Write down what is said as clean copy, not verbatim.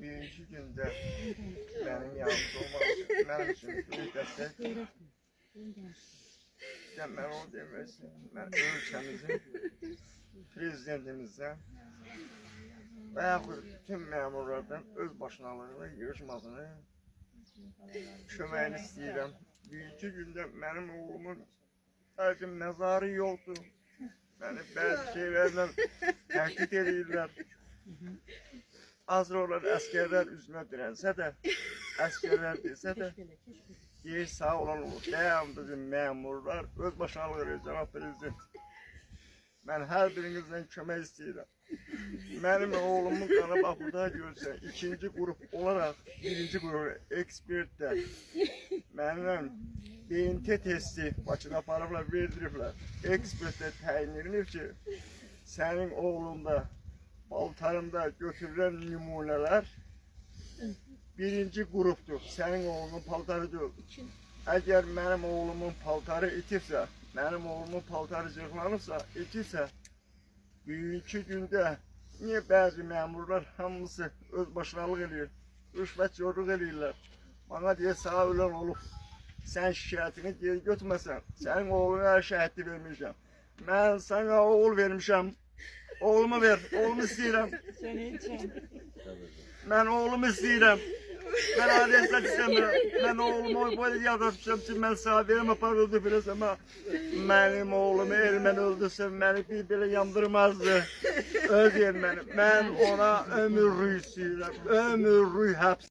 birinci gündə mənim yanımda olmaq üçün, mənim üçün böyük dəstək. Mən onu demək istəyirəm. Mən ölkəmizin prezidentimizdən və yaxud bütün məmurlardan öz başınalığını, yığışmasını köməyini istəyirəm. Birinci gündə mənim oğlumun bəlkə məzarı yoxdur. Məni bəzi şeylərlə təhdid edirlər. Azır olan əskərlər üzümə dirənsə də, əskərlər desə də, deyir sağ olan olur. Devamlı bizim məmurlar öz başınalıq edir, cənab prezident. Mən hər birinizdən kömək istəyirəm. Mənim oğlumun qanı bax burada görsən, ikinci qrup olaraq, birinci qrup ekspertdə məndən BNT testi Bakıda aparıblar, verdiriblər. Ekspertdə təyin edilir ki, sənin oğlunda, paltarında götürülən nümunələr birinci qrupdur. Sənin oğlunun paltarı deyil. Əgər mənim oğlumun paltarı itirsə, mənim oğlumun paltarı cırıqlanırsa, itirsə, bugünkü gündə niyə bəzi məmurlar hamısı öz başınalıq edir, rüşvətçilik edirlər. Bana deyə sağ ölən olub, sən şikayətini geri götürməsən, sənin oğluna şəhidlik vermişəm. Mən sana oğul vermişəm, oğlumu ver, oğlumu istəyirəm. Mən oğlumu istəyirəm. Mən adreslər istəmirəm. Mən oğlumu böyle yazmışam ki, mən sağ verəm, apar öldürürəm. Mənim oğlumu erməni öldürsə, məni bir belə yandırmazdı. Öz erməni. Mən ona ömürlük istəyirəm, ömürlük həbs.